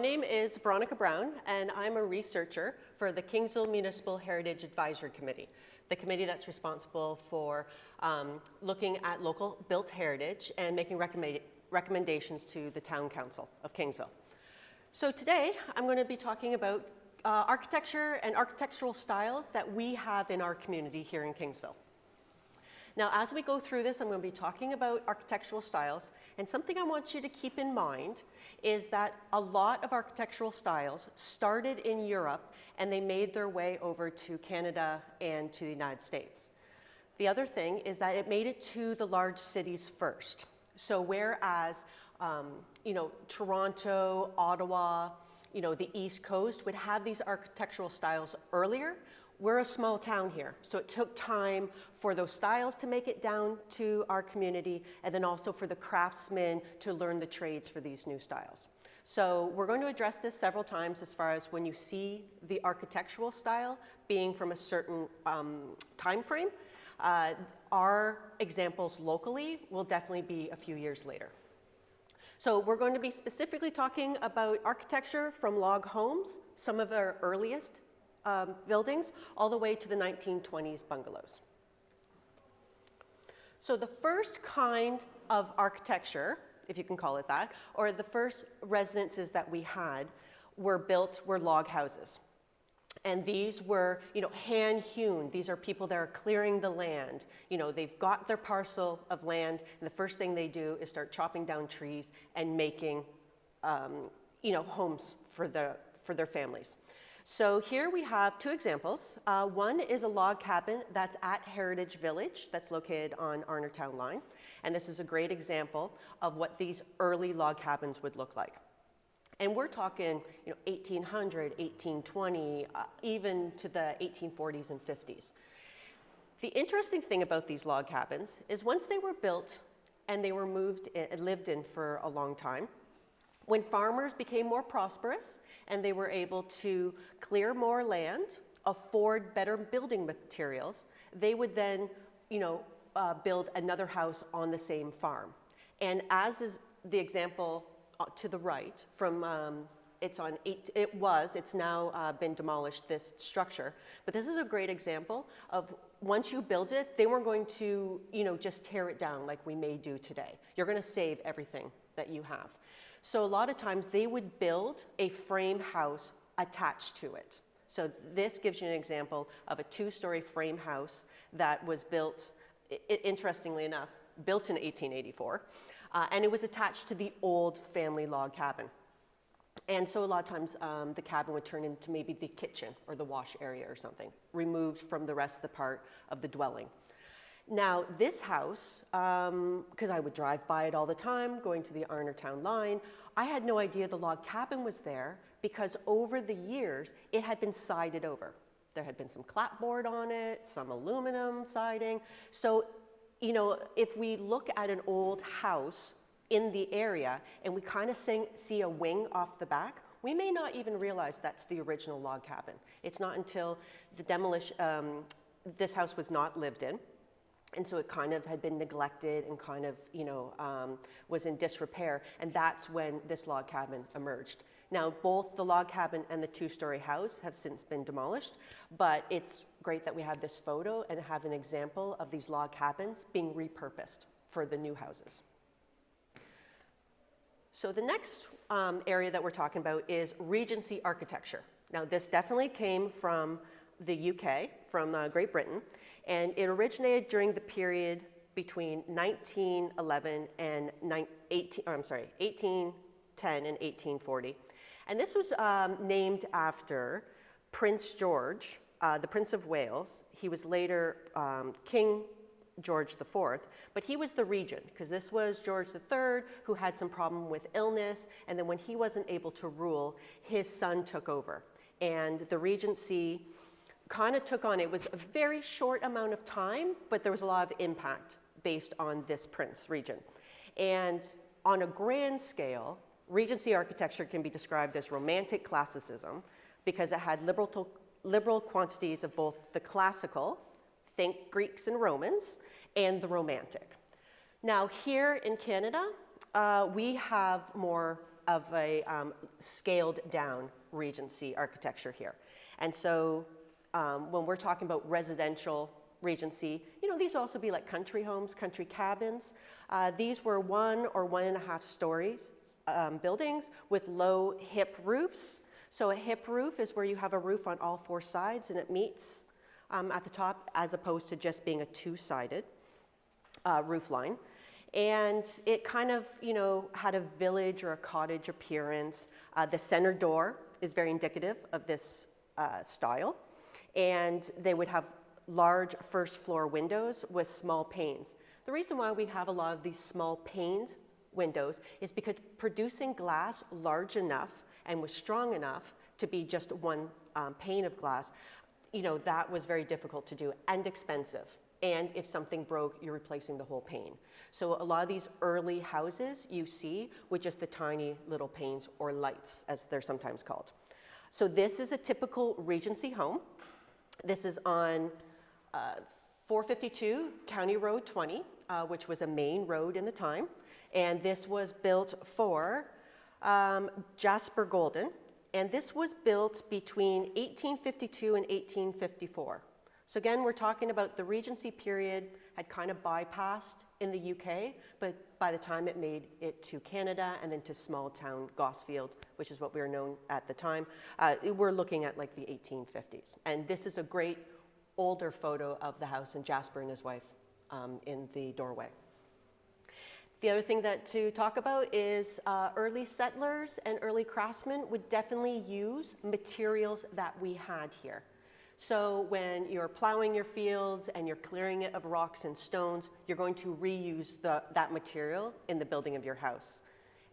name is Veronica Brown, and I'm a researcher for the Kingsville Municipal Heritage Advisory Committee, the committee that's responsible for looking at local built heritage and making recommendations to the Town Council of Kingsville. So today, I'm going to be talking about architecture and architectural styles that we have in our community here in Kingsville. Now, as we go through this, I'm going to be talking about architectural styles, and something I want you to keep in mind is that a lot of architectural styles started in Europe and they made their way over to Canada and to the United States. The other thing is that it made it to the large cities first. So whereas, Toronto, Ottawa, the East Coast would have these architectural styles earlier, we're a small town here, so it took time for those styles to make it down to our community, and then also for the craftsmen to learn the trades for these new styles. So we're going to address this several times as far as when you see the architectural style being from a certain time frame. Our examples locally will definitely be a few years later. So we're going to be specifically talking about architecture from log homes, some of our earliest buildings, all the way to the 1920s bungalows. So the first kind of architecture, if you can call it that, or the first residences that we had were log houses. And these were, hand-hewn. These are people that are clearing the land. They've got their parcel of land, and the first thing they do is start chopping down trees and making, homes for their families. So here we have two examples. One is a log cabin that's at Heritage Village that's located on Arner Town Line. And this is a great example of what these early log cabins would look like. And we're talking 1800, 1820, even to the 1840s and 50s. The interesting thing about these log cabins is once they were built and they were lived in for a long time, when farmers became more prosperous and they were able to clear more land, afford better building materials, they would then, build another house on the same farm. And as is the example to the right from, it's now been demolished, this structure. But this is a great example of once you build it, they weren't going to, just tear it down like we may do today. You're going to save everything that you have. So a lot of times they would build a frame house attached to it. So this gives you an example of a two-story frame house that was built, interestingly enough, built in 1884, and it was attached to the old family log cabin. And so a lot of times the cabin would turn into maybe the kitchen or the wash area or something, removed from the rest of the part of the dwelling. Now, this house, because I would drive by it all the time, going to the Arner Town Line, I had no idea the log cabin was there because over the years, it had been sided over. There had been some clapboard on it, some aluminum siding. So, if we look at an old house in the area and we kind of see a wing off the back, we may not even realize that's the original log cabin. It's not until the demolition, this house was not lived in. And so it kind of had been neglected and kind of, was in disrepair. And that's when this log cabin emerged. Now, both the log cabin and the two-story house have since been demolished, but it's great that we have this photo and have an example of these log cabins being repurposed for the new houses. So the next area that we're talking about is Regency architecture. Now, this definitely came from the UK, from Great Britain, and it originated during the period between 1810 and 1840. And this was named after Prince George, the Prince of Wales. He was later King George IV, but he was the regent because this was George III who had some problem with illness, and then when he wasn't able to rule, his son took over. And the regency kind of took on, it was a very short amount of time, but there was a lot of impact based on this prince regent. And on a grand scale, Regency architecture can be described as romantic classicism because it had liberal quantities of both the classical, think Greeks and Romans, and the romantic. Now here in Canada, we have more a scaled down Regency architecture here. And so when we're talking about residential Regency, you know, these would also be like country homes, country cabins. These were 1 or 1.5 stories buildings with low hip roofs. So a hip roof is where you have a roof on all 4 sides and it meets at the top, as opposed to just being a 2-sided roof line. And it kind of, you know, had a village or a cottage appearance. The center door is very indicative of this style. And they would have large first floor windows with small panes. The reason why we have a lot of these small paned windows is because producing glass large enough and was strong enough to be just one pane of glass, you know, that was very difficult to do and expensive. And if something broke, you're replacing the whole pane. So a lot of these early houses you see with just the tiny little panes, or lights as they're sometimes called. So this is a typical Regency home. This is on 452 County Road 20, which was a main road in the time. And this was built for Jasper Golden. And this was built between 1852 and 1854. So again, we're talking about the Regency period had kind of bypassed in the UK, but by the time it made it to Canada and then to small town Gosfield, which is what we were known at the time, we're looking at like the 1850s. And this is a great older photo of the house and Jasper and his wife in the doorway. The other thing to talk about is early settlers and early craftsmen would definitely use materials that we had here. So when you're plowing your fields and you're clearing it of rocks and stones, you're going to reuse that material in the building of your house.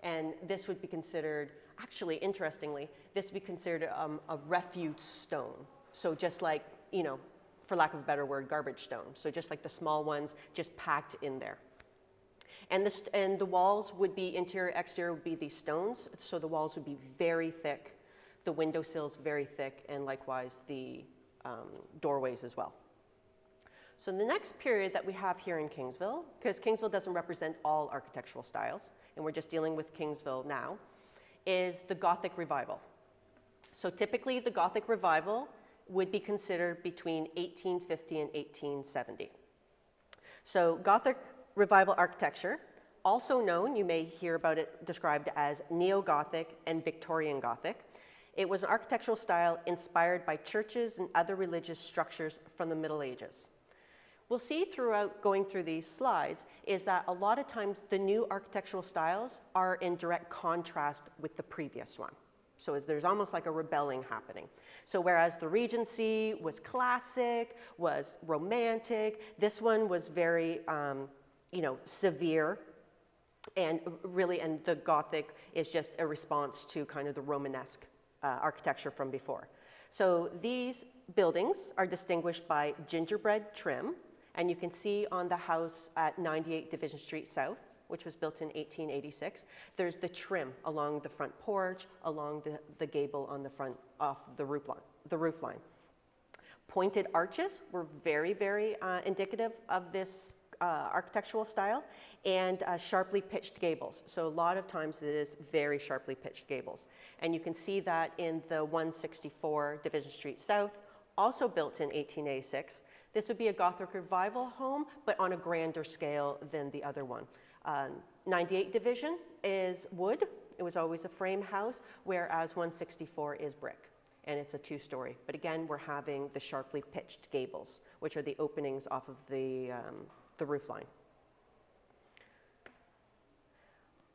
And this would be considered, actually, interestingly, this would be considered a refuse stone. So just like, you know, for lack of a better word, garbage stone. So just like the small ones, just packed in there. And the walls would be, interior, exterior would be these stones. So the walls would be very thick, the windowsills very thick, and likewise the doorways as well. So the next period that we have here in Kingsville, because Kingsville doesn't represent all architectural styles, and we're just dealing with Kingsville now, is the Gothic Revival. So typically the Gothic Revival would be considered between 1850 and 1870. So Gothic Revival architecture, also known, you may hear about it described as Neo-Gothic and Victorian Gothic. It was an architectural style inspired by churches and other religious structures from the Middle Ages. We'll see throughout going through these slides is that a lot of times the new architectural styles are in direct contrast with the previous one. So there's almost like a rebelling happening. So whereas the Regency was classic, was romantic, this one was very, you know, severe, and really, and the Gothic is just a response to kind of the Romanesque architecture from before. So these buildings are distinguished by gingerbread trim, and you can see on the house at 98 Division Street South, which was built in 1886, there's the trim along the front porch, along the gable on the front, off the roof line. Pointed arches were very, very indicative of this architectural style, and sharply pitched gables. So a lot of times it is very sharply pitched gables. And you can see that in the 164 Division Street South, also built in 1886. This would be a Gothic Revival home, but on a grander scale than the other one. 98 Division is wood. It was always a frame house, whereas 164 is brick, and it's a 2-story. But again, we're having the sharply pitched gables, which are the openings off of the roof line.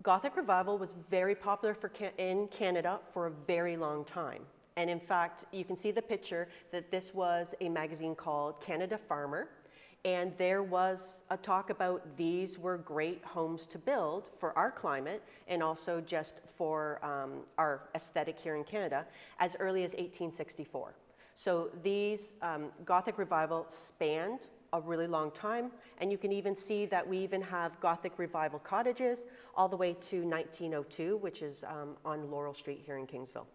Gothic Revival was very popular in Canada for a very long time. And in fact, you can see the picture that this was a magazine called Canada Farmer. And there was a talk about these were great homes to build for our climate and also just for our aesthetic here in Canada as early as 1864. So these Gothic Revival spanned a really long time, and you can even see that we even have Gothic Revival cottages all the way to 1902, which is on Laurel Street here in Kingsville.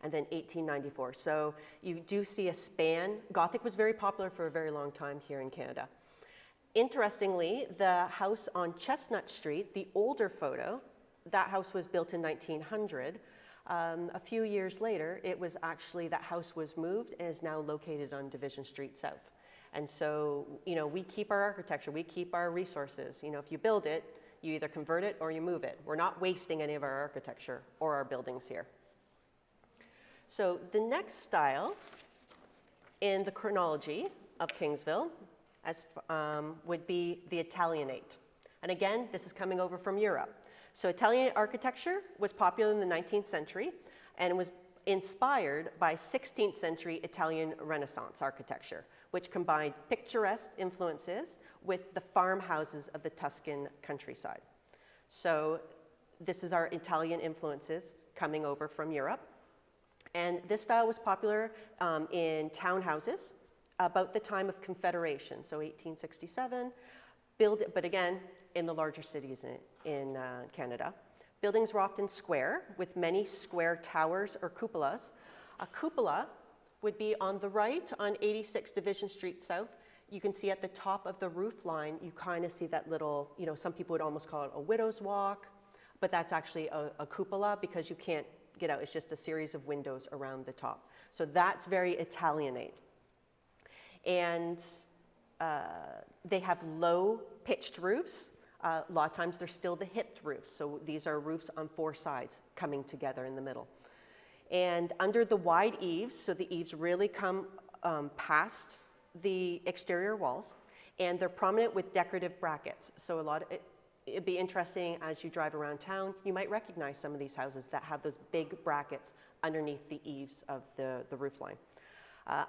And then 1894. So you do see a span. Gothic was very popular for a very long time here in Canada. Interestingly, the house on Chestnut Street, the older photo, that house was built in 1900. A few years later, that house was moved and is now located on Division Street South. And so, we keep our architecture, we keep our resources. If you build it, you either convert it or you move it. We're not wasting any of our architecture or our buildings here. So the next style in the chronology of Kingsville would be the Italianate. And again, this is coming over from Europe. So Italian architecture was popular in the 19th century and was inspired by 16th century Italian Renaissance architecture, which combined picturesque influences with the farmhouses of the Tuscan countryside. So this is our Italian influences coming over from Europe. And this style was popular in townhouses about the time of Confederation, so 1867, but again, in the larger cities in Canada. Buildings were often square, with many square towers or cupolas. A cupola would be on the right on 86 Division Street South. You can see at the top of the roof line, you kind of see that little, some people would almost call it a widow's walk, but that's actually a cupola because you can't get out. It's just a series of windows around the top. So that's very Italianate. And they have low pitched roofs. A lot of times they're still the hipped roofs. So these are roofs on four sides coming together in the middle. And under the wide eaves, so the eaves really come past the exterior walls, and they're prominent with decorative brackets. So it'd be interesting as you drive around town, you might recognize some of these houses that have those big brackets underneath the eaves of the roof line.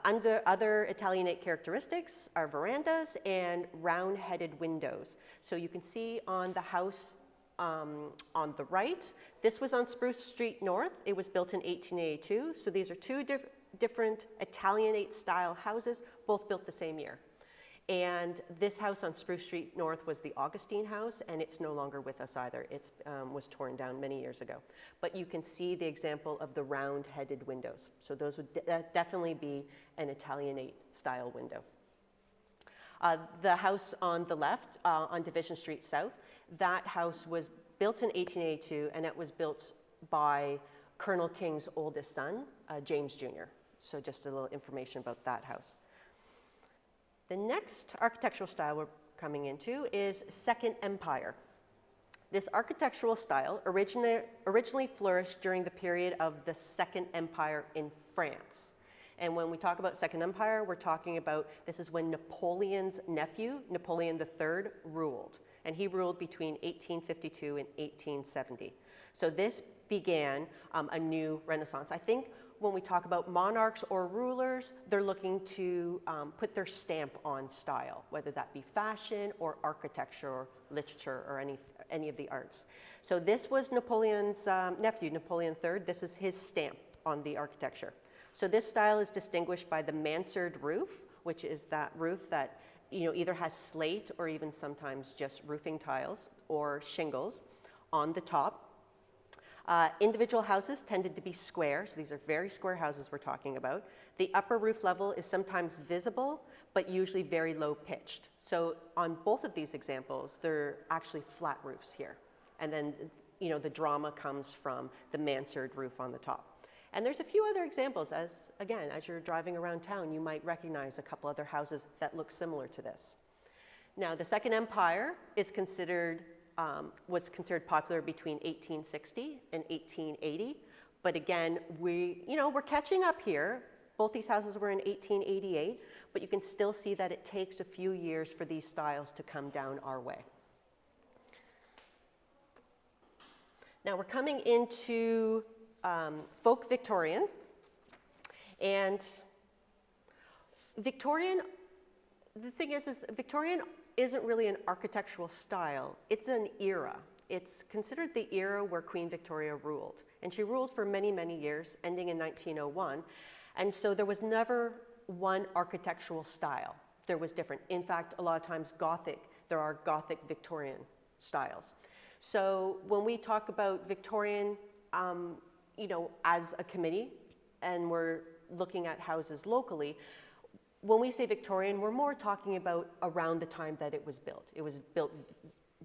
Under other Italianate characteristics are verandas and round-headed windows. So you can see on the house on the right, this was on Spruce Street North. It was built in 1882. So these are two different Italianate style houses, both built the same year. And this house on Spruce Street North was the Augustine house, and it's no longer with us either. It was torn down many years ago. But you can see the example of the round-headed windows. So those would definitely be an Italianate style window. The house on the left, on Division Street South, that house was built in 1882, and it was built by Colonel King's oldest son, James Jr. So just a little information about that house. The next architectural style we're coming into is Second Empire. This architectural style originally flourished during the period of the Second Empire in France. And when we talk about Second Empire, we're talking about, this is when Napoleon's nephew, Napoleon III, ruled. And he ruled between 1852 and 1870. So this began a new Renaissance. I think when we talk about monarchs or rulers, they're looking to put their stamp on style, whether that be fashion or architecture or literature or any of the arts. So this was Napoleon's nephew, Napoleon III. This is his stamp on the architecture. So this style is distinguished by the mansard roof, which is that roof that either has slate or even sometimes just roofing tiles or shingles on the top. Individual houses tended to be square, so these are very square houses we're talking about. The upper roof level is sometimes visible, but usually very low pitched. So on both of these examples, they're actually flat roofs here. And then, the drama comes from the mansard roof on the top. And there's a few other examples, as you're driving around town, you might recognize a couple other houses that look similar to this. Now, the Second Empire is was considered popular between 1860 and 1880. But again, we're catching up here. Both these houses were in 1888, but you can still see that it takes a few years for these styles to come down our way. Now we're coming into folk Victorian. And Victorian, the thing is Victorian isn't really an architectural style, it's an era. It's considered the era where Queen Victoria ruled. And she ruled for many, many years, ending in 1901. And so there was never one architectural style. There was different. In fact, a lot of times there are Gothic Victorian styles. So when we talk about Victorian, as a committee, and we're looking at houses locally, when we say Victorian, we're more talking about around the time that it was built. It was built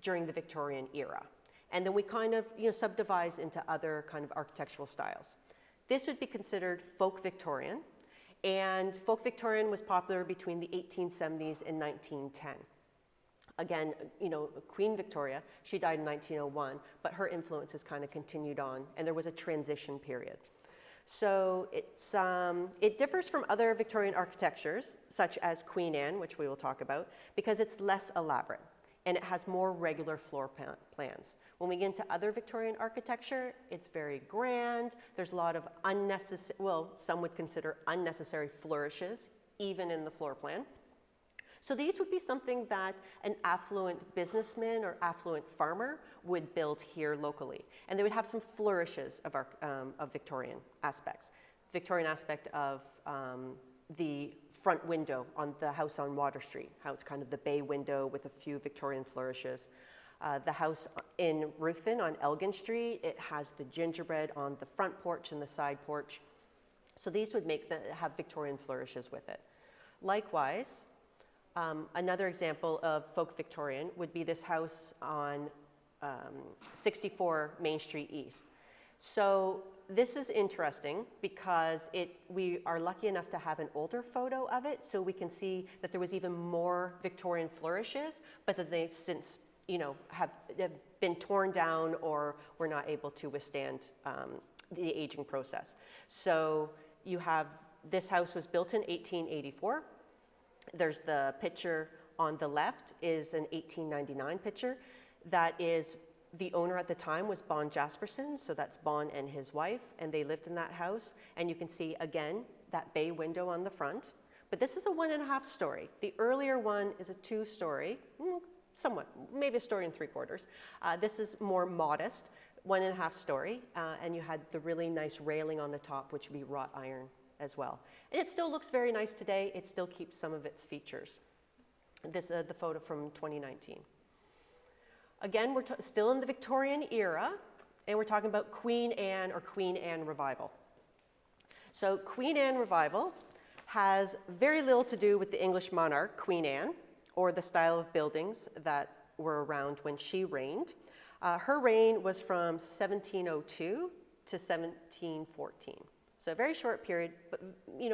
during the Victorian era. And then we kind of, subdivide into other kind of architectural styles. This would be considered folk Victorian, and folk Victorian was popular between the 1870s and 1910. Again, Queen Victoria, she died in 1901, but her influence has kind of continued on, and there was a transition period. So it differs from other Victorian architectures, such as Queen Anne, which we will talk about, because it's less elaborate, and it has more regular floor plans. When we get into other Victorian architecture, it's very grand. There's a lot of unnecessary, well, some would consider unnecessary flourishes, even in the floor plan. So these would be something that an affluent businessman or affluent farmer would build here locally. And they would have some flourishes of Victorian aspects. Victorian aspect of the front window on the house on Water Street, how it's kind of the bay window with a few Victorian flourishes. The house in Ruthven on Elgin Street, it has the gingerbread on the front porch and the side porch. So these would have Victorian flourishes with it. Likewise, another example of folk Victorian would be this house on 64 Main Street East. So this is interesting because we are lucky enough to have an older photo of it, so we can see that there was even more Victorian flourishes, but that they since have been torn down or were not able to withstand the aging process. So you have, this house was built in 1884. There's the picture on the left is an 1899 picture. That is, the owner at the time was Bon Jasperson, so that's Bon and his wife, and they lived in that house. And you can see, again, that bay window on the front. But this is a 1.5 story. The earlier one is a 2-story, somewhat, maybe a story and 3/4. This is more modest, 1.5 story, and you had the really nice railing on the top, which would be wrought iron as well. And it still looks very nice today. It still keeps some of its features. This is the photo from 2019. Again, we're still in the Victorian era, and we're talking about Queen Anne or Queen Anne Revival. So Queen Anne Revival has very little to do with the English monarch, Queen Anne, or the style of buildings that were around when she reigned. Her reign was from 1702 to 1714. So a very short period, but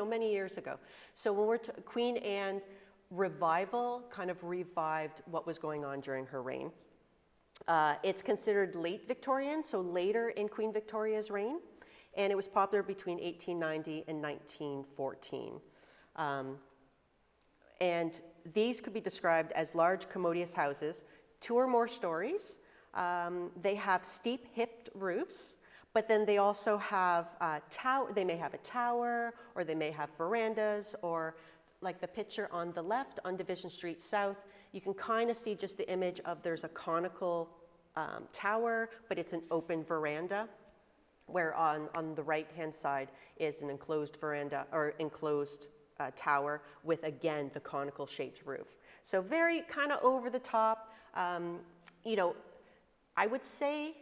many years ago. So when Queen Anne Revival kind of revived what was going on during her reign. It's considered late Victorian, so later in Queen Victoria's reign, and it was popular between 1890 and 1914. And these could be described as large commodious houses, 2 or more stories. They have steep hipped roofs, but then they also have they may have a tower, or they may have verandas, or like the picture on the left on Division Street South, you can kind of see just the image of there's a conical tower, but it's an open veranda, where on the right-hand side is an enclosed veranda or enclosed tower with, again, the conical shaped roof. So very kind of over the top. I would say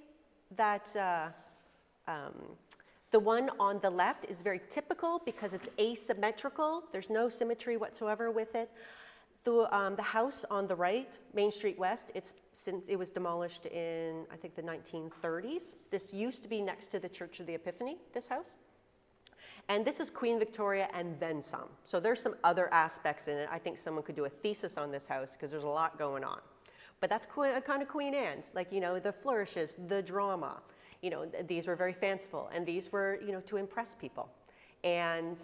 that the one on the left is very typical because it's asymmetrical. There's no symmetry whatsoever with it. The house on the right, Main Street West, since it was demolished in, I think, the 1930s. This used to be next to the Church of the Epiphany, this house. And this is Queen Victoria and then some. So there's some other aspects in it. I think someone could do a thesis on this house because there's a lot going on. But that's kind of Queen Anne, like, the flourishes, the drama. These were very fanciful, and these were, to impress people. And,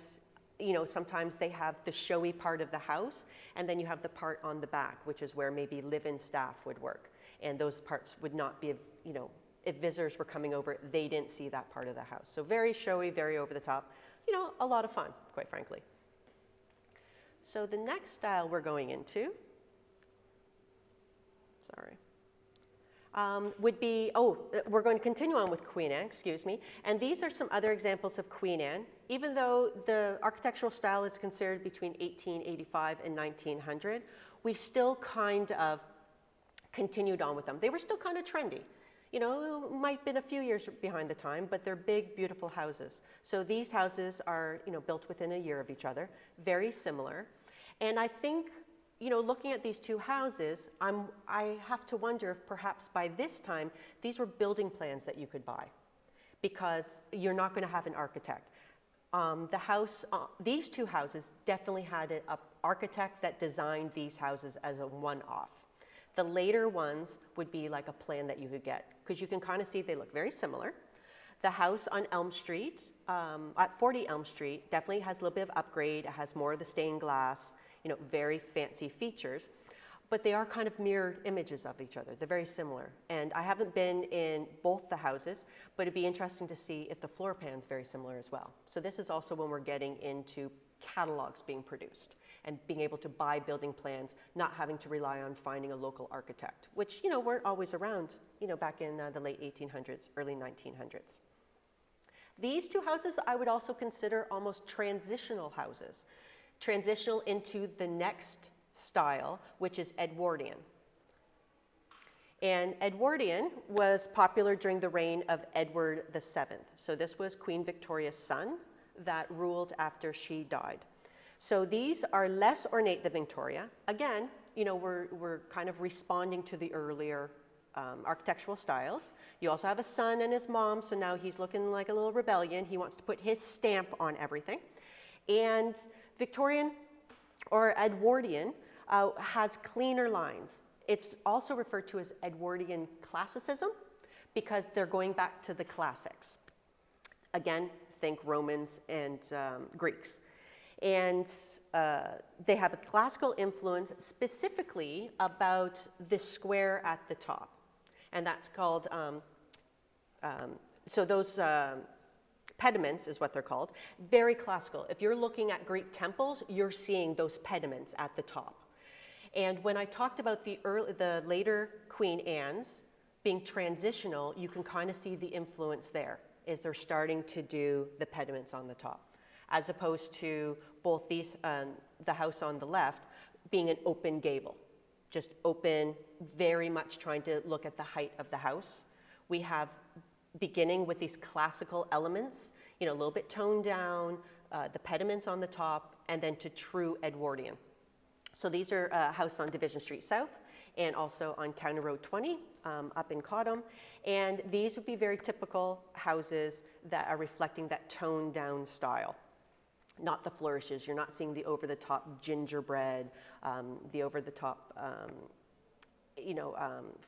sometimes they have the showy part of the house, and then you have the part on the back, which is where maybe live-in staff would work. And those parts would not be, if visitors were coming over, they didn't see that part of the house. So very showy, very over the top, a lot of fun, quite frankly. So the next style we're going into, would be, we're going to continue on with Queen Anne, excuse me. And these are some other examples of Queen Anne. Even though the architectural style is considered between 1885 and 1900, we still kind of continued on with them. They were still kind of trendy. Might have been a few years behind the time, but they're big, beautiful houses. So these houses are, built within a year of each other, very similar. And I think you know, looking at these two houses, I have to wonder if perhaps by this time, these were building plans that you could buy, because you're not going to have an architect. These two houses definitely had an architect that designed these houses as a one-off. The later ones would be like a plan that you could get, because you can kind of see they look very similar. The house on Elm Street, at 40 Elm Street, definitely has a little bit of upgrade. It has more of the stained glass, you know, very fancy features, but they are kind of mirrored images of each other. They're very similar. And I haven't been in both the houses, but it'd be interesting to see if the floor plan's very similar as well. So this is also when we're getting into catalogs being produced and being able to buy building plans, not having to rely on finding a local architect, which, you know, weren't always around, you know, back in the late 1800s, early 1900s. These two houses I would also consider almost transitional houses, transitional into the next style, which is Edwardian. And Edwardian was popular during the reign of Edward VII. So this was Queen Victoria's son that ruled after she died. So these are less ornate than Victoria. Again, you know, we're kind of responding to the earlier architectural styles. You also have a son and his mom, so now he's looking like a little rebellion. He wants to put his stamp on everything. And Victorian or Edwardian has cleaner lines. It's also referred to as Edwardian classicism because they're going back to the classics. Again, think Romans and Greeks. And they have a classical influence specifically about the square at the top. And that's called, so those pediments is what they're called, very classical. If you're looking at Greek temples, you're seeing those pediments at the top. And when I talked about the later Queen Anne's being transitional, you can kind of see the influence there, is they're starting to do the pediments on the top, as opposed to both these, the house on the left, being an open gable. Just open, very much trying to look at the height of the house. We have beginning with these classical elements, you know, a little bit toned down, the pediments on the top, and then to true Edwardian. So these are a house on Division Street South and also on County Road 20 up in Cottam. And these would be very typical houses that are reflecting that toned down style. Not the flourishes. You're not seeing the over-the-top gingerbread, the over-the-top,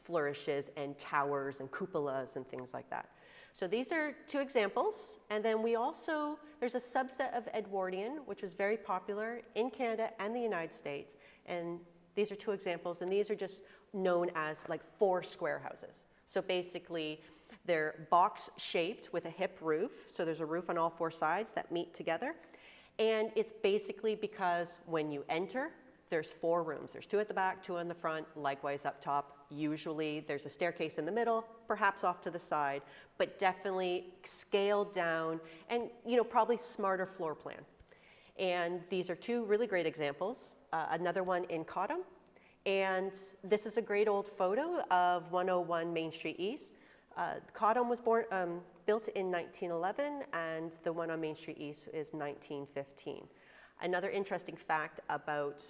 flourishes and towers and cupolas and things like that. So these are two examples. And then there's a subset of Edwardian, which was very popular in Canada and the United States. And these are two examples. And these are just known as like 4 square houses. So basically, they're box-shaped with a hip roof. So there's a roof on all 4 sides that meet together. And it's basically because when you enter, there's 4 rooms. There's 2 at the back, 2 on the front, likewise up top. Usually there's a staircase in the middle, perhaps off to the side, but definitely scaled down and, you know, probably smarter floor plan. And these are 2 really great examples. Another one in Cottam. And this is a great old photo of 101 Main Street East. Cottam was built in 1911, and the one on Main Street East is 1915. Another interesting fact about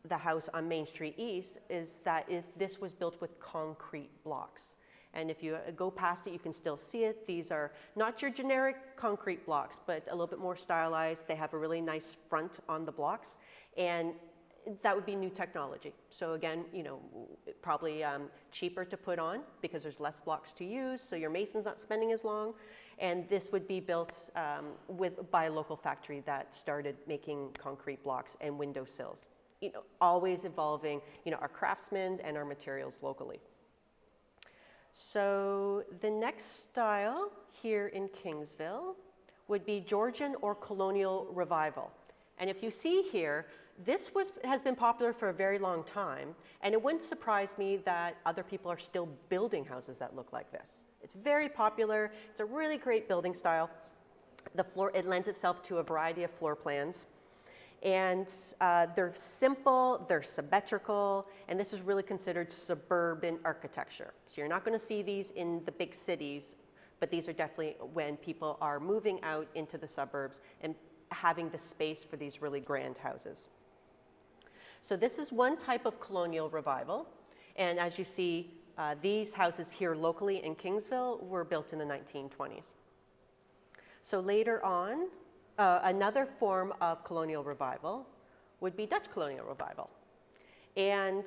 the house on Main Street East is that this was built with concrete blocks. And if you go past it, you can still see it. These are not your generic concrete blocks, but a little bit more stylized. They have a really nice front on the blocks, and that would be new technology. So again, you know, probably cheaper to put on because there's less blocks to use, so your mason's not spending as long. And this would be built by a local factory that started making concrete blocks and window sills. You know, always evolving, you know, our craftsmen and our materials locally. So the next style here in Kingsville would be Georgian or colonial revival. And if you see here, this has been popular for a very long time, and it wouldn't surprise me that other people are still building houses that look like this. It's very popular. It's a really great building style. It lends itself to a variety of floor plans. And they're simple, they're symmetrical, and this is really considered suburban architecture. So you're not going to see these in the big cities, but these are definitely when people are moving out into the suburbs and having the space for these really grand houses. So this is one type of colonial revival. And as you see, these houses here locally in Kingsville were built in the 1920s. So later on, another form of colonial revival would be Dutch colonial revival. And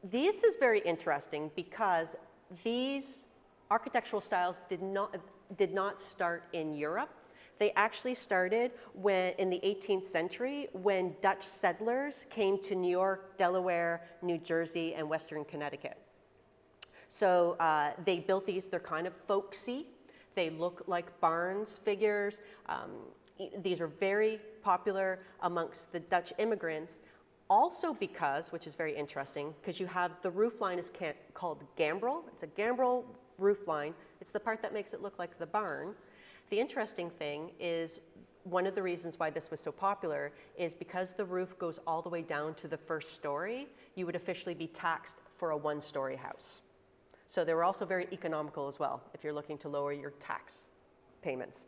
this is very interesting because these architectural styles did not start in Europe. They actually started in the 18th century when Dutch settlers came to New York, Delaware, New Jersey, and Western Connecticut. So they built these, they're kind of folksy. They look like barns figures. These are very popular amongst the Dutch immigrants. Also because, which is very interesting, because you have the roof line is called gambrel. It's a gambrel roof line. It's the part that makes it look like the barn. The interesting thing is one of the reasons why this was so popular is because the roof goes all the way down to the first story, you would officially be taxed for a one-story house. So they were also very economical as well if you're looking to lower your tax payments.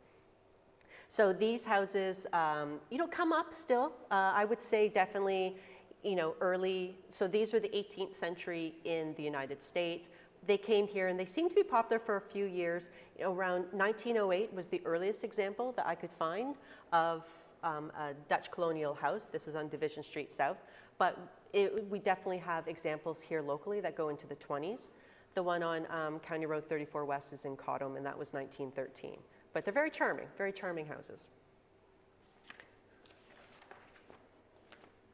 So these houses, come up still. I would say definitely, early. So these were the 18th century in the United States. They came here and they seemed to be popular for a few years. Around 1908 was the earliest example that I could find of a Dutch colonial house. This is on Division Street South. But we definitely have examples here locally that go into the 20s. The one on County Road 34 West is in Cottam, and that was 1913. But they're very charming houses.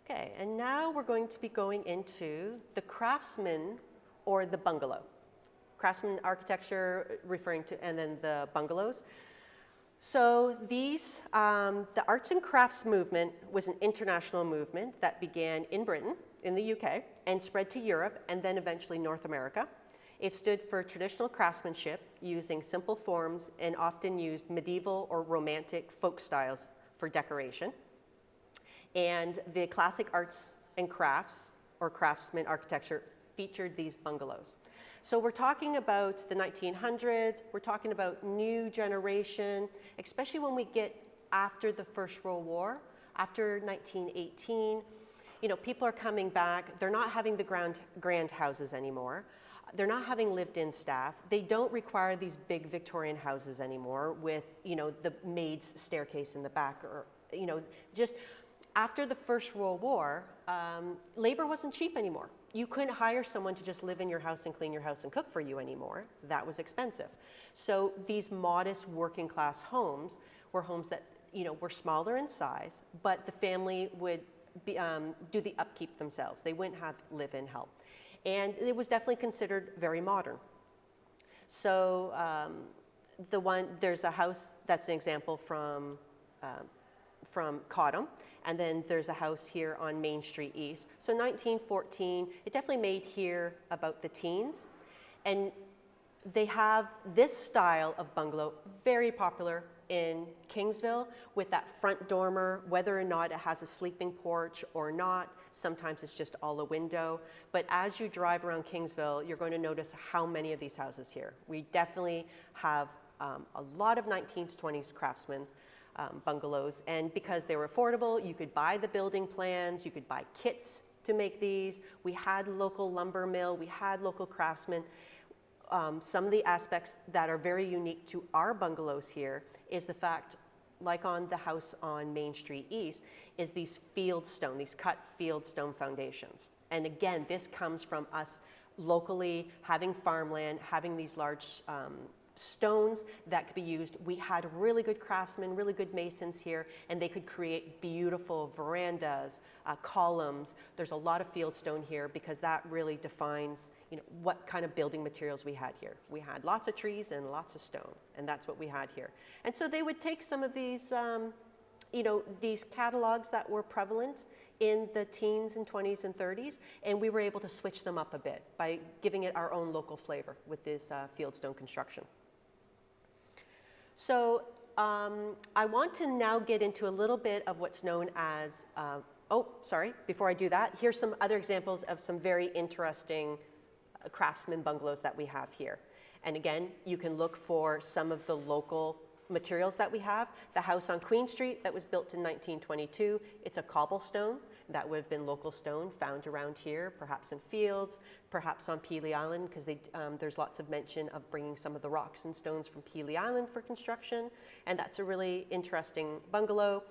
Okay, and now we're going to be going into the craftsman or the bungalow. Craftsman architecture referring to, and then the bungalows. So these, the arts and crafts movement was an international movement that began in Britain, in the UK, and spread to Europe, and then eventually North America. It stood for traditional craftsmanship using simple forms and often used medieval or romantic folk styles for decoration. And the classic arts and crafts or craftsman architecture featured these bungalows. So we're talking about the 1900s, we're talking about new generation, especially when we get after the First World War, after 1918, people are coming back, they're not having the grand houses anymore. They're not having lived-in staff. They don't require these big Victorian houses anymore with, the maid's staircase in the back or, just after the First World War, labor wasn't cheap anymore. You couldn't hire someone to just live in your house and clean your house and cook for you anymore. That was expensive. So these modest working class homes were homes that, were smaller in size, but the family would do the upkeep themselves. They wouldn't have live-in help. And it was definitely considered very modern. So there's a house that's an example from Cottam, and then there's a house here on Main Street East. So 1914, it definitely made here about the teens. And they have this style of bungalow, very popular in Kingsville with that front dormer, whether or not it has a sleeping porch or not. Sometimes it's just all a window. But as you drive around Kingsville, you're going to notice how many of these houses here. We definitely have a lot of 19th, 20s craftsmen bungalows. And because they were affordable, you could buy the building plans, you could buy kits to make these. We had local lumber mill, we had local craftsmen. Some of the aspects that are very unique to our bungalows here is the fact, like on the house on Main Street East, is these fieldstone, these cut fieldstone foundations. And again, this comes from us locally having farmland, having these large stones that could be used. We had really good craftsmen, really good masons here, and they could create beautiful verandas, columns. There's a lot of fieldstone here because that really defines, what kind of building materials we had here. We had lots of trees and lots of stone, and that's what we had here. And so they would take some of these, these catalogs that were prevalent in the teens and 20s and 30s, and we were able to switch them up a bit by giving it our own local flavor with this fieldstone construction. So I want to now get into a little bit of what's known as, before I do that, here's some other examples of some very interesting craftsman bungalows that we have here. And again, you can look for some of the local materials that we have. The house on Queen Street that was built in 1922, it's a cobblestone. that would have been local stone found around here, perhaps in fields, perhaps on Pelee Island, because there's lots of mention of bringing some of the rocks and stones from Pelee Island for construction, and that's a really interesting bungalow.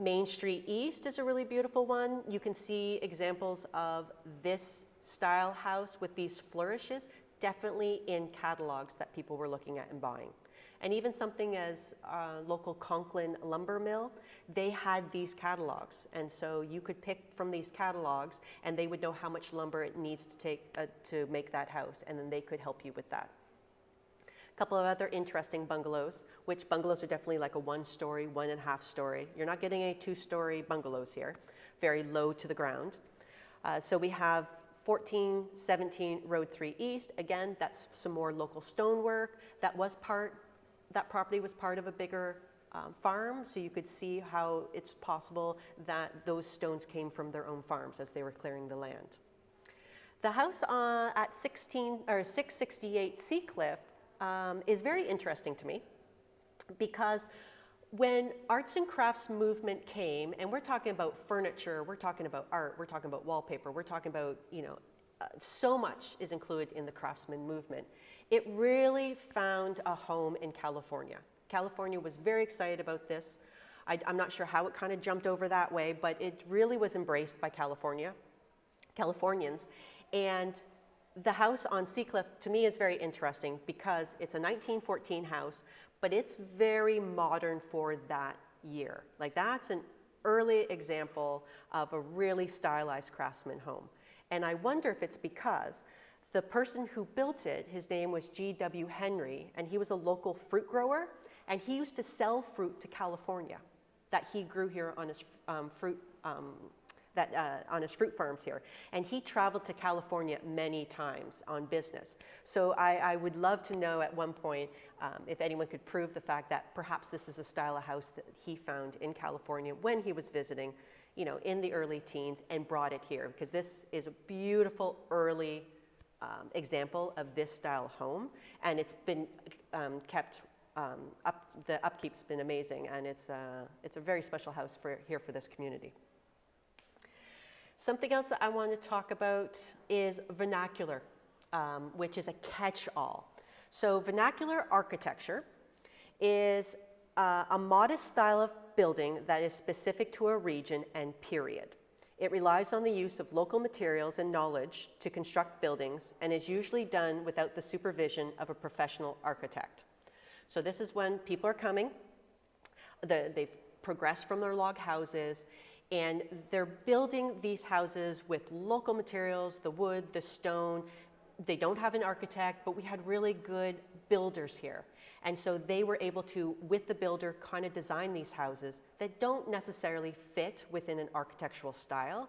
Main Street East is a really beautiful one. You can see examples of this style house with these flourishes, definitely in catalogs that people were looking at and buying. And even something as local Conklin lumber mill, they had these catalogs. And so you could pick from these catalogs and they would know how much lumber it needs to take to make that house, and then they could help you with that. A couple of other interesting bungalows, which bungalows are definitely like a 1-story, 1.5 story. You're not getting any 2-story bungalows here, very low to the ground. So we have 1417 Road 3 East. Again, that's some more local stonework. That property was part of a bigger farm, so you could see how it's possible that those stones came from their own farms as they were clearing the land. The house at 668 Seacliff is very interesting to me, because when arts and crafts movement came, and we're talking about furniture, we're talking about art, we're talking about wallpaper, we're talking about, so much is included in the craftsman movement. It really found a home in California. California was very excited about this. I'm not sure how it kind of jumped over that way, but it really was embraced by Californians. And the house on Seacliff, to me, is very interesting because it's a 1914 house, but it's very modern for that year. Like, that's an early example of a really stylized craftsman home. And I wonder if it's because the person who built it, his name was G.W. Henry, and he was a local fruit grower, and he used to sell fruit to California that he grew here on his on his fruit farms here. And he traveled to California many times on business. So I would love to know at one point if anyone could prove the fact that perhaps this is a style of house that he found in California when he was visiting, in the early teens, and brought it here, because this is a beautiful early example of this style home, and it's been kept up. The upkeep's been amazing, and it's a very special house here for this community. Something else that I want to talk about is vernacular, which is a catch-all. So vernacular architecture is a modest style of building that is specific to a region and period. It relies on the use of local materials and knowledge to construct buildings, and is usually done without the supervision of a professional architect. So this is when people are coming, they've progressed from their log houses, and they're building these houses with local materials, the wood, the stone. They don't have an architect, but we had really good builders here. And so they were able to, with the builder, kind of design these houses that don't necessarily fit within an architectural style,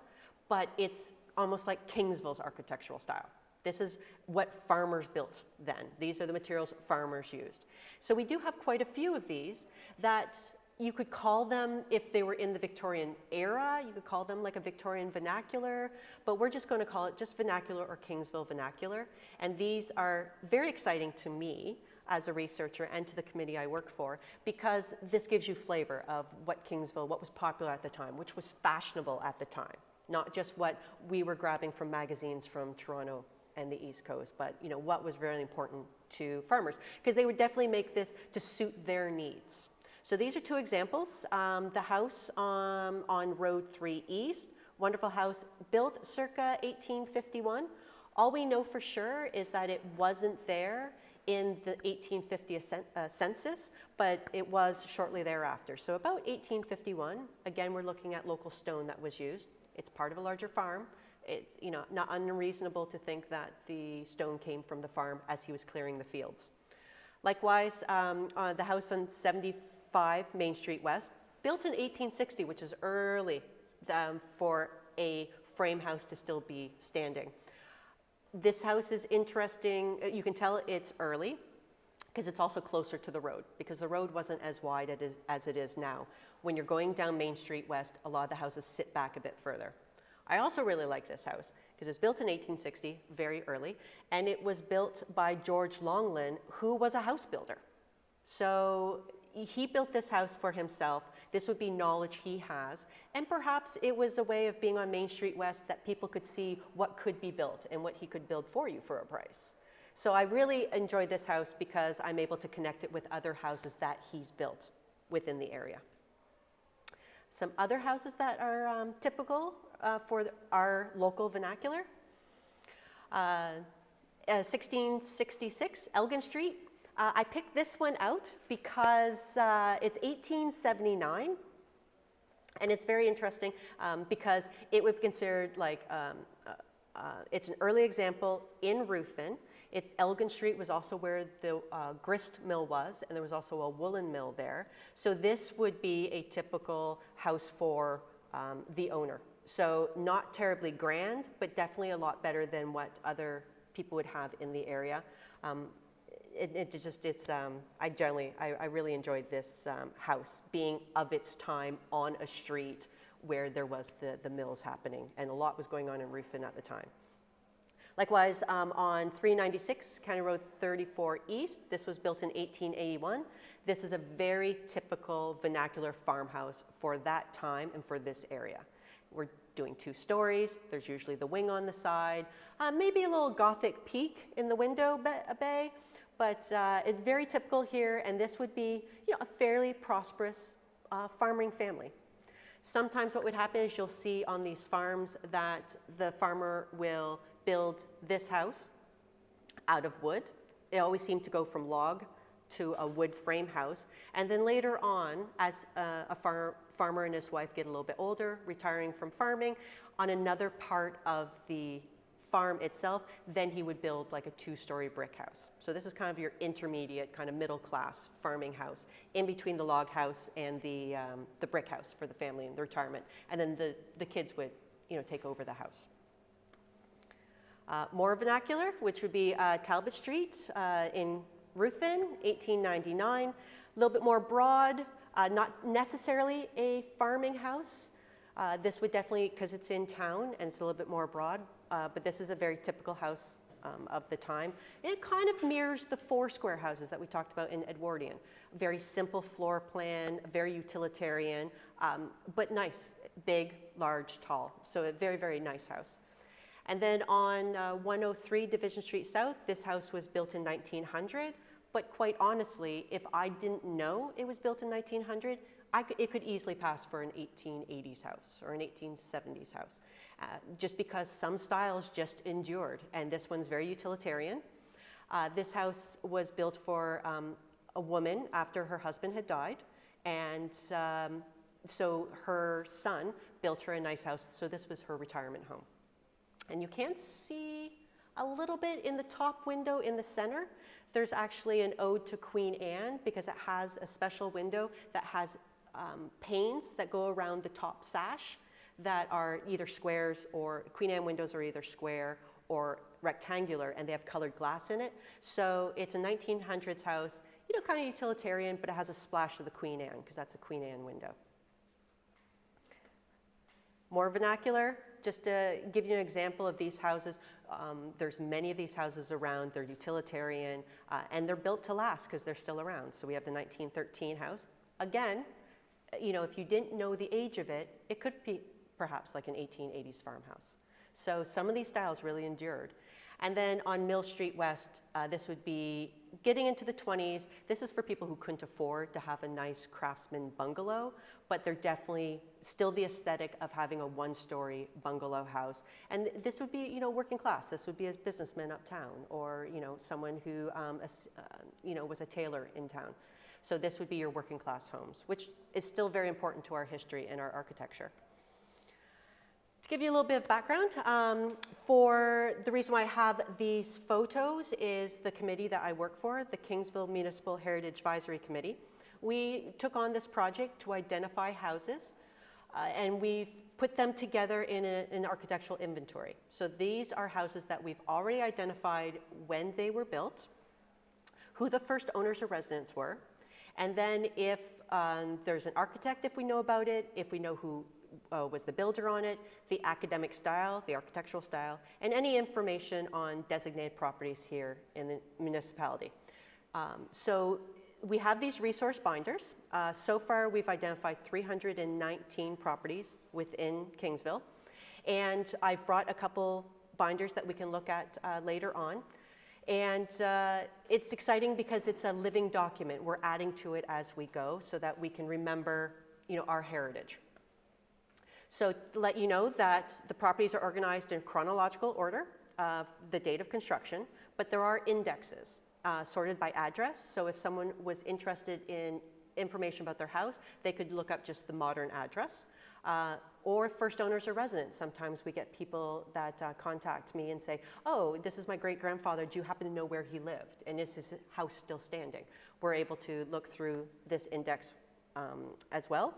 but it's almost like Kingsville's architectural style. This is what farmers built then. These are the materials farmers used. So we do have quite a few of these that you could call them, if they were in the Victorian era, you could call them like a Victorian vernacular, but we're just going to call it just vernacular or Kingsville vernacular. And these are very exciting to me as a researcher and to the committee I work for, because this gives you flavor of what Kingsville, what was popular at the time, which was fashionable at the time, not just what we were grabbing from magazines from Toronto and the East Coast, but what was really important to farmers, because they would definitely make this to suit their needs. So these are two examples. The house on Road 3 East, wonderful house built circa 1851. All we know for sure is that it wasn't there in the 1850 census, but it was shortly thereafter. So about 1851, again, we're looking at local stone that was used. It's part of a larger farm. It's not unreasonable to think that the stone came from the farm as he was clearing the fields. Likewise, the house on 75 Main Street West, built in 1860, which is early for a frame house to still be standing. This house is interesting. You can tell it's early because it's also closer to the road, because the road wasn't as wide as it is now. When you're going down Main Street West, a lot of the houses sit back a bit further. I also really like this house because it's built in 1860, very early, and it was built by George Longland, who was a house builder. So he built this house for himself This would be knowledge he has, and perhaps it was a way of being on Main Street West that people could see what could be built and what he could build for you for a price. So I really enjoyed this house because I'm able to connect it with other houses that he's built within the area. Some other houses that are typical for our local vernacular. 1666 Elgin Street. I picked this one out because it's 1879, and it's very interesting because it would be considered like, it's an early example in Ruthven. It's Elgin Street was also where the grist mill was, and there was also a woolen mill there. So this would be a typical house for the owner. So not terribly grand, but definitely a lot better than what other people would have in the area. I really enjoyed this house being of its time on a street where there was the mills happening, and a lot was going on in Ruthven at the time. Likewise, on 396 County Road 34 East, this was built in 1881. This is a very typical vernacular farmhouse for that time and for this area. We're doing 2 stories. There's usually the wing on the side, maybe a little Gothic peak in the window bay, but it's very typical here, and this would be, you know, a fairly prosperous farming family. Sometimes what would happen is you'll see on these farms that the farmer will build this house out of wood. It always seemed to go from log to a wood frame house. And then later on, as a farmer and his wife get a little bit older, retiring from farming, on another part of the farm itself, then he would build like a 2-story brick house. So this is kind of your intermediate, kind of middle class farming house in between the log house and the brick house for the family and the retirement. And then the kids would, you know, take over the house. More vernacular, which would be Talbot Street in Ruthven, 1899. A little bit more broad, not necessarily a farming house. This would definitely, because it's in town and it's a little bit more broad, but this is a very typical house of the time. And it kind of mirrors the 4 square houses that we talked about in Edwardian. Very simple floor plan, very utilitarian, but nice, big, large, tall. So a very, very nice house. And then on 103 Division Street South, this house was built in 1900, but quite honestly, if I didn't know it was built in 1900, it could easily pass for an 1880s house or an 1870s house, just because some styles just endured, and this one's very utilitarian. This house was built for a woman after her husband had died, and so her son built her a nice house, so this was her retirement home. And you can see a little bit in the top window in the center. There's actually an ode to Queen Anne because it has a special window that has panes that go around the top sash that are either squares, or Queen Anne windows are either square or rectangular, and they have colored glass in it. So it's a 1900s house, you know, kind of utilitarian, but it has a splash of the Queen Anne because that's a Queen Anne window. More vernacular, just to give you an example of these houses, there's many of these houses around. They're utilitarian, and they're built to last because they're still around. So we have the 1913 house. Again, you know, if you didn't know the age of it, it could be perhaps like an 1880s farmhouse. So some of these styles really endured. And then on Mill Street West, this would be getting into the 20s. This is for people who couldn't afford to have a nice craftsman bungalow, but they're definitely still the aesthetic of having a 1-story bungalow house. And this would be, you know, working class. This would be a businessman uptown, or, you know, someone who, you know, was a tailor in town. So this would be your working class homes, which is still very important to our history and our architecture. To give you a little bit of background, for the reason why I have these photos is the committee that I work for, the Kingsville Municipal Heritage Advisory Committee. We took on this project to identify houses, and we've put them together in an architectural inventory. So these are houses that we've already identified when they were built, who the first owners or residents were, and then if there's an architect, if we know about it, if we know who was the builder on it, the academic style, the architectural style, and any information on designated properties here in the municipality. So we have these resource binders. So far, we've identified 319 properties within Kingsville. And I've brought a couple binders that we can look at later on. And it's exciting because it's a living document. We're adding to it as we go so that we can remember, our heritage. So to let you know that the properties are organized in chronological order, the date of construction, but there are indexes sorted by address. So if someone was interested in information about their house, they could look up just the modern address. Or first owners or residents. Sometimes we get people that contact me and say, oh, this is my great-grandfather. Do you happen to know where he lived? And is his house still standing? We're able to look through this index as well.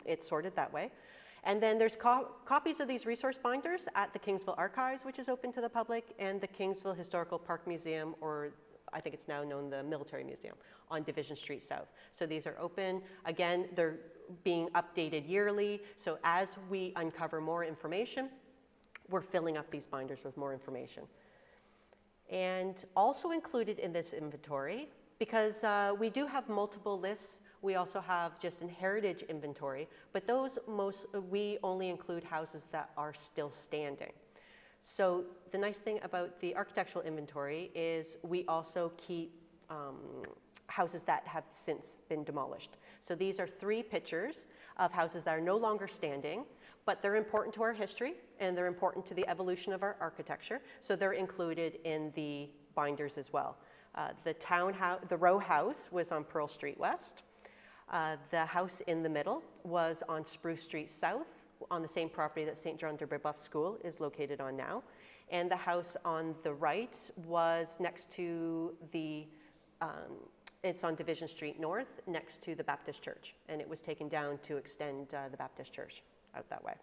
It's sorted that way. And then there's copies of these resource binders at the Kingsville Archives, which is open to the public, and the Kingsville Historical Park Museum, or I think it's now known the Military Museum, on Division Street South. So these are open. Again, they're being updated yearly. So as we uncover more information, we're filling up these binders with more information. And also included in this inventory, because we do have multiple lists, we also have just an heritage inventory, but we only include houses that are still standing. So the nice thing about the architectural inventory is we also keep houses that have since been demolished. So these are 3 pictures of houses that are no longer standing, but they're important to our history and they're important to the evolution of our architecture. So they're included in the binders as well. The row house was on Pearl Street West. The house in the middle was on Spruce Street South, on the same property that St. John de Brebeuf School is located on now. And the house on the right was next to it's on Division Street North, next to the Baptist Church. And it was taken down to extend the Baptist Church out that way.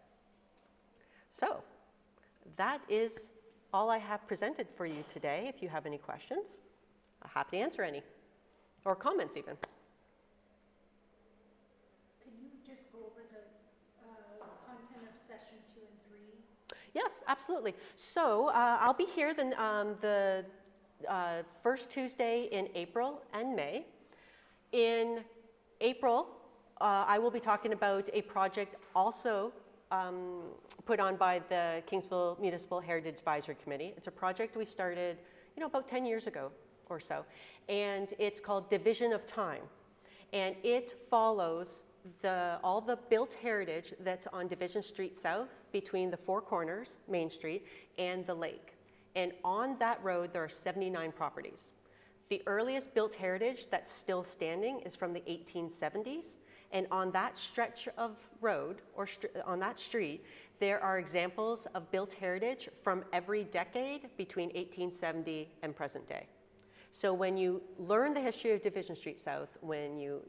So that is all I have presented for you today. If you have any questions, I'm happy to answer any, or comments even. Yes, absolutely. So I'll be here the first Tuesday in April and May. In April, I will be talking about a project also put on by the Kingsville Municipal Heritage Advisory Committee. It's a project we started, about 10 years ago or so, and it's called Division of Time, and it follows all the built heritage that's on Division Street South between the Four Corners, Main Street, and the lake. And on that road, there are 79 properties. The earliest built heritage that's still standing is from the 1870s. And on that stretch of road, or on that street, there are examples of built heritage from every decade between 1870 and present day. So when you learn the history of Division Street South, when you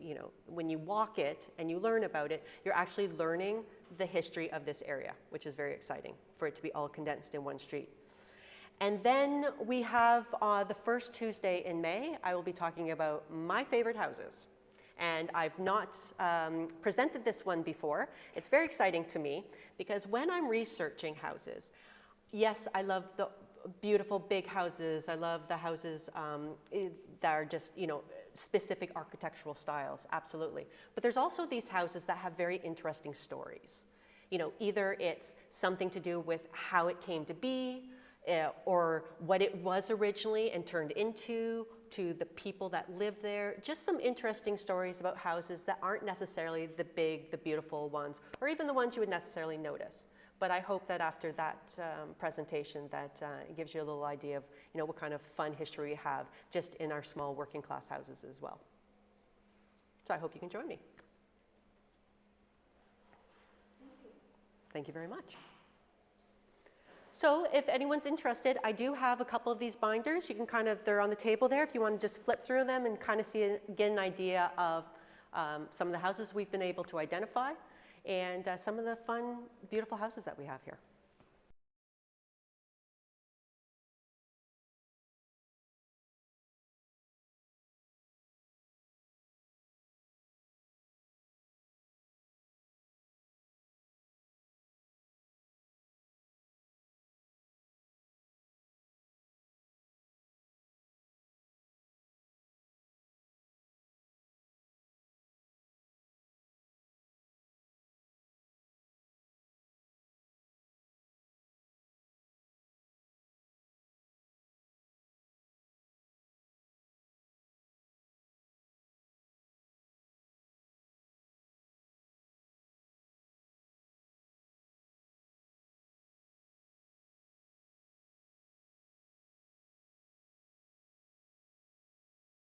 walk it and you learn about it, you're actually learning the history of this area, which is very exciting for it to be all condensed in one street. And then we have the first Tuesday in May, I will be talking about my favorite houses. And I've not presented this one before. It's very exciting to me because when I'm researching houses, yes, I love the beautiful big houses. I love the houses that are just, specific architectural styles, absolutely. But there's also these houses that have very interesting stories. Either it's something to do with how it came to be, or what it was originally and turned into, to the people that live there. Just some interesting stories about houses that aren't necessarily the big, the beautiful ones, or even the ones you would necessarily notice. But I hope that after that presentation that it gives you a little idea of what kind of fun history we have just in our small working class houses as well. So I hope you can join me. Thank you very much. So if anyone's interested, I do have a couple of these binders. You can they're on the table there if you want to just flip through them and get an idea of some of the houses we've been able to identify and some of the fun, beautiful houses that we have here.